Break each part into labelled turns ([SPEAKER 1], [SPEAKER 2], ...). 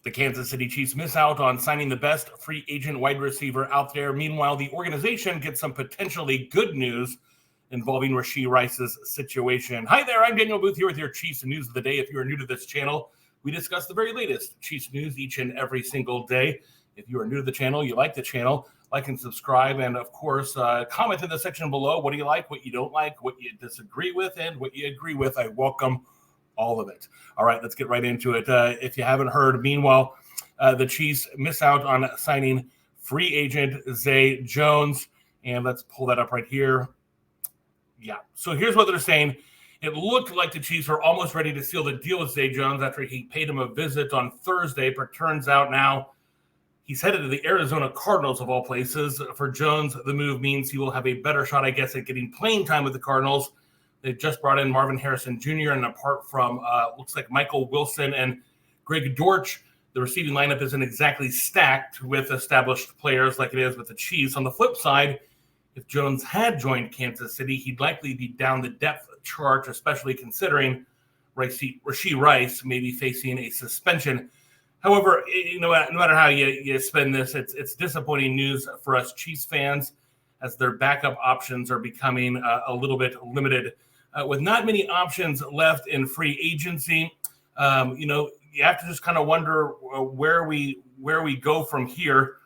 [SPEAKER 1] The Kansas City Chiefs miss out on signing the best free agent wide receiver out there. Meanwhile, the organization gets some potentially good news involving Rashid Rice's situation. Hi there, I'm Daniel Booth here with your Chiefs News of the Day. If you are new to this channel, we discuss the very latest Chiefs news each and every single day. If you are new to the channel, you like the channel, like and subscribe, and of course, comment in the section below. What do you like, what you don't like, what you disagree with, and what you agree with? I welcome all of it. All right, let's get right into it. If you haven't heard, meanwhile, the Chiefs miss out on signing free agent Zay Jones. And let's pull that up right here. Yeah, so here's what they're saying. It looked like the Chiefs were almost ready to seal the deal with Zay Jones after he paid him a visit on Thursday, but turns out now he's headed to the Arizona Cardinals of all places. For Jones, the move means he will have a better shot, I guess, at getting playing time with the Cardinals. They just brought in Marvin Harrison Jr., and apart from looks like Michael Wilson and Greg Dortch, the receiving lineup isn't exactly stacked with established players like it is with the Chiefs. On the flip side, if Jones had joined Kansas City, he'd likely be down the depth chart, especially considering Rashid Rice may be facing a suspension. However, no matter how you spin this, it's disappointing news for us Chiefs fans as their backup options are becoming a little bit limited. With not many options left in free agency, you have to just kind of wonder where we go from here.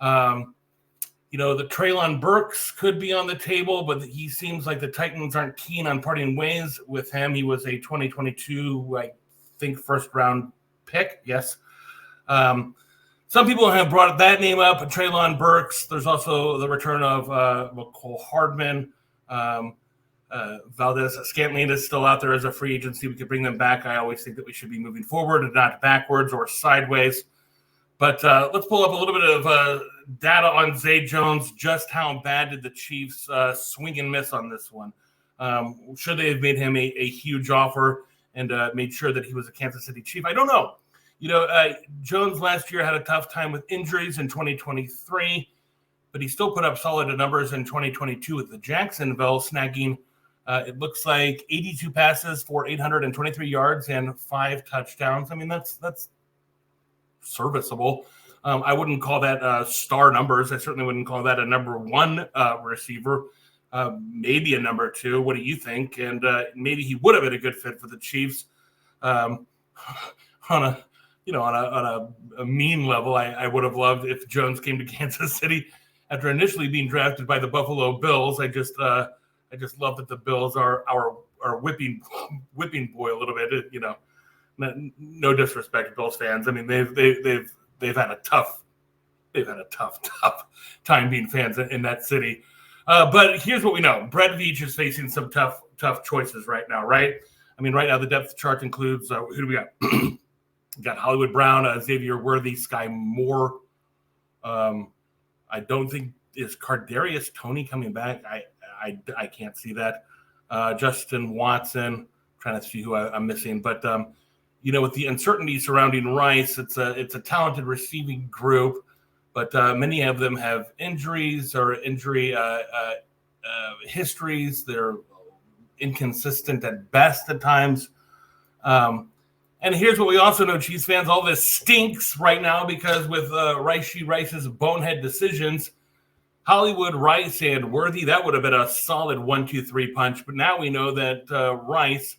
[SPEAKER 1] The Treylon Burks could be on the table, but he seems like the Titans aren't keen on parting ways with him. He was a 2022, I think, first-round pick. Yes. Some people have brought that name up, Treylon Burks. There's also the return of Mecole Hardman. Valdez Scantling is still out there as a free agency. We could bring them back. I always think that we should be moving forward and not backwards or sideways. But let's pull up a little bit of data on Zay Jones. Just how bad did the Chiefs swing and miss on this one? Should they have made him a huge offer and made sure that he was a Kansas City Chief? I don't know. Jones last year had a tough time with injuries in 2023, but he still put up solid numbers in 2022 with the Jacksonville, snagging it looks like 82 passes for 823 yards and 5 touchdowns. I mean, that's serviceable. I wouldn't call that star numbers. I certainly wouldn't call that a number one receiver. Maybe a number 2. What do you think? And maybe he would have been a good fit for the Chiefs. On a mean level, I would have loved if Jones came to Kansas City after initially being drafted by the Buffalo Bills. I just love that the Bills are our whipping boy a little bit. No disrespect to Bills fans. I mean, they've had a tough time being fans in that city. But here's what we know: Brett Veach is facing some tough choices right now. Right? I mean, right now the depth chart includes who do we got? We got Hollywood Brown, Xavier Worthy, Sky Moore. I don't think is Kadarius Toney coming back. I can't see that. Justin Watson, trying to see who I'm missing. But, with the uncertainty surrounding Rice, it's a talented receiving group, but many of them have injuries or injury histories. They're inconsistent at best at times. And here's what we also know, Chiefs fans, all this stinks right now because with Rashid Rice's bonehead decisions, Hollywood, Rice, and Worthy, that would have been a solid 1-2-3 punch. But now we know that Rice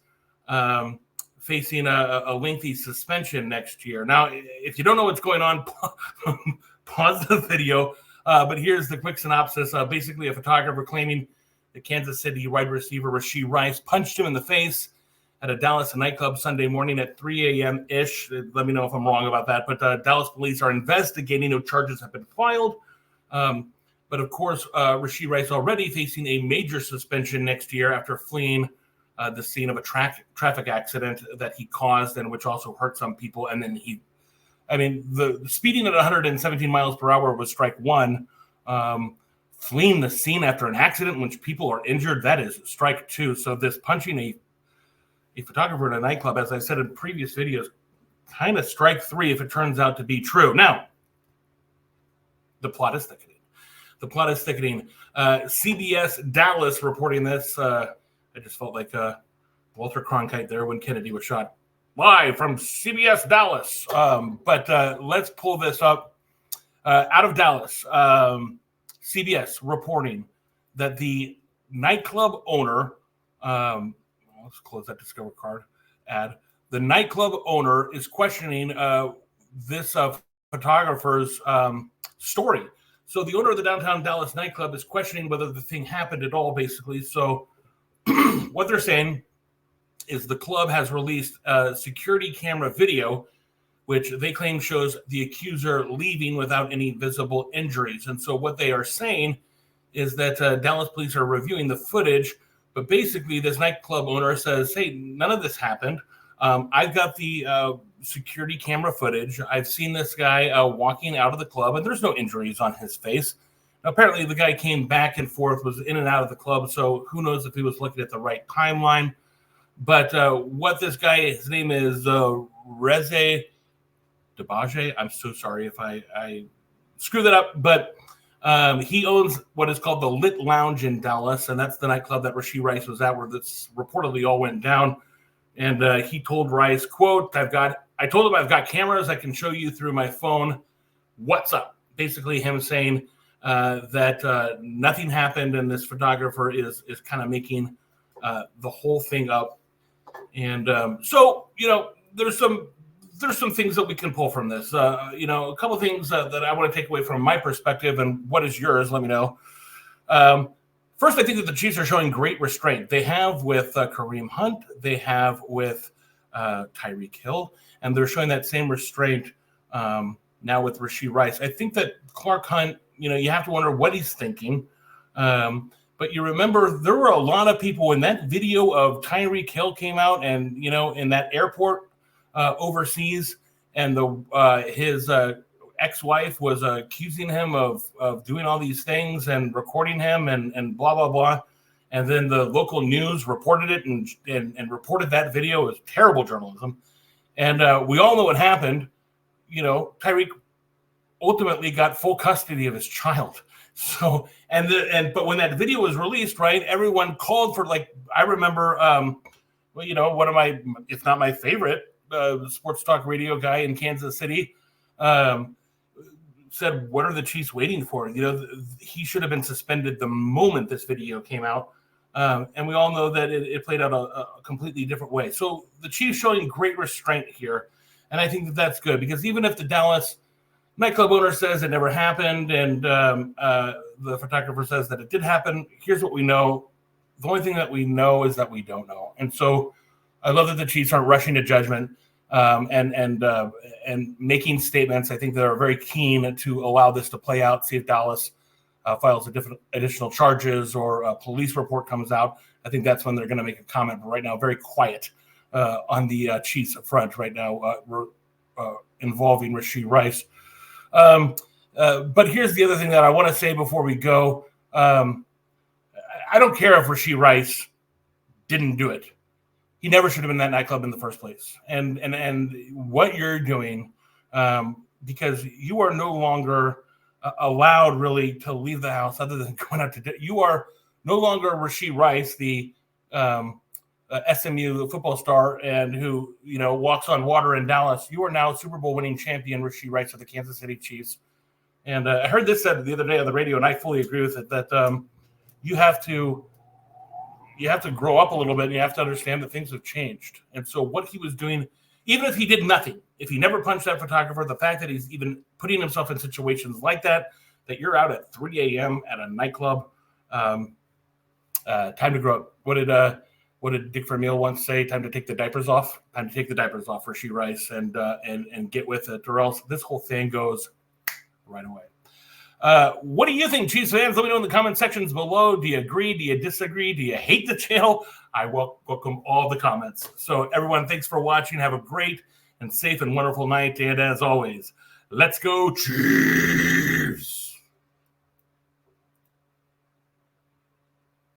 [SPEAKER 1] facing a lengthy suspension next year. Now, if you don't know what's going on, pause the video. But here's the quick synopsis. Basically, a photographer claiming the Kansas City wide receiver Rashid Rice punched him in the face at a Dallas nightclub Sunday morning at 3 a.m.-ish. Let me know if I'm wrong about that. But Dallas police are investigating. No charges have been filed. But, of course, Rashid Rice already facing a major suspension next year after fleeing the scene of a traffic accident that he caused and which also hurt some people. And then the speeding at 117 miles per hour was strike 1. Fleeing the scene after an accident in which people are injured, that is strike 2. So this punching a photographer in a nightclub, as I said in previous videos, kind of strike 3 if it turns out to be true. Now, the plot is thickening. CBS Dallas reporting this. I just felt like Walter Cronkite there when Kennedy was shot. live from CBS Dallas. But let's pull this up out of Dallas. CBS reporting that the nightclub owner, let's close that Discover card ad. The nightclub owner is questioning this photographer's story. So the owner of the downtown Dallas nightclub is questioning whether the thing happened at all, basically. So what they're saying is the club has released a security camera video, which they claim shows the accuser leaving without any visible injuries. And so what they are saying is that Dallas police are reviewing the footage, but basically this nightclub owner says, hey, none of this happened. I've got the security camera footage. I've seen this guy walking out of the club, and there's no injuries on his face. Apparently, the guy came back and forth, was in and out of the club, so who knows if he was looking at the right timeline. But what this guy, his name is Reze Debaje. I'm so sorry if I screw that up, but he owns what is called the Lit Lounge in Dallas, and that's the nightclub that Rashid Rice was at, where this reportedly all went down. And he told Rice, quote, I told him I've got cameras I can show you through my phone. What's up? Basically him saying that nothing happened, and this photographer is kind of making the whole thing up. And so, there's some things that we can pull from this. A couple of things that I want to take away from my perspective, and what is yours? Let me know. First, I think that the Chiefs are showing great restraint. They have with Kareem Hunt, they have with Tyreek Hill, and they're showing that same restraint now with Rashid Rice. I think that Clark Hunt, you have to wonder what he's thinking. But you remember there were a lot of people when that video of Tyreek Hill came out, and in that airport overseas, and his ex-wife was accusing him of doing all these things and recording him and blah blah blah, and then the local news reported it and reported that video as terrible journalism, and we all know what happened. Tyreek ultimately got full custody of his child. So but when that video was released, right, everyone called for, like, I remember one of my, if not my favorite sports talk radio guy in Kansas City said, what are the Chiefs waiting for? He should have been suspended the moment this video came out. And we all know that it played out a completely different way. So the Chiefs showing great restraint here. And I think that that's good, because even if the Dallas nightclub owner says it never happened and the photographer says that it did happen, here's what we know. The only thing that we know is that we don't know. And so I love that the Chiefs aren't rushing to judgment and making statements. I think they're very keen to allow this to play out, see if Dallas files additional charges or a police report comes out. I think that's when they're going to make a comment. But right now, very quiet on the Chiefs front right now, involving Rashid Rice. But here's the other thing that I want to say before we go. I don't care if Rashid Rice didn't do it. He never should have been in that nightclub in the first place. And what you're doing, because you are no longer allowed really to leave the house other than going out to dinner. You are no longer Rashid Rice, the SMU football star, and who walks on water in Dallas. You are now Super Bowl winning champion Rashid Rice of the Kansas City Chiefs. And I heard this said the other day on the radio, and I fully agree with it, that you have to grow up a little bit, and you have to understand that things have changed. And so what he was doing, even if he did nothing, if he never punched that photographer, the fact that he's even putting himself in situations like that you're out at 3 a.m. at a nightclub, time to grow up. What did Dick Vermeil once say? Time to take the diapers off. Time to take the diapers off for Rashid Rice and get with it, or else this whole thing goes right away. What do you think, Chiefs fans? Let me know in the comment sections below. Do you agree? Do you disagree? Do you hate the channel? I welcome all the comments. So everyone, thanks for watching. Have a great and safe and wonderful night. And as always, let's go Chiefs!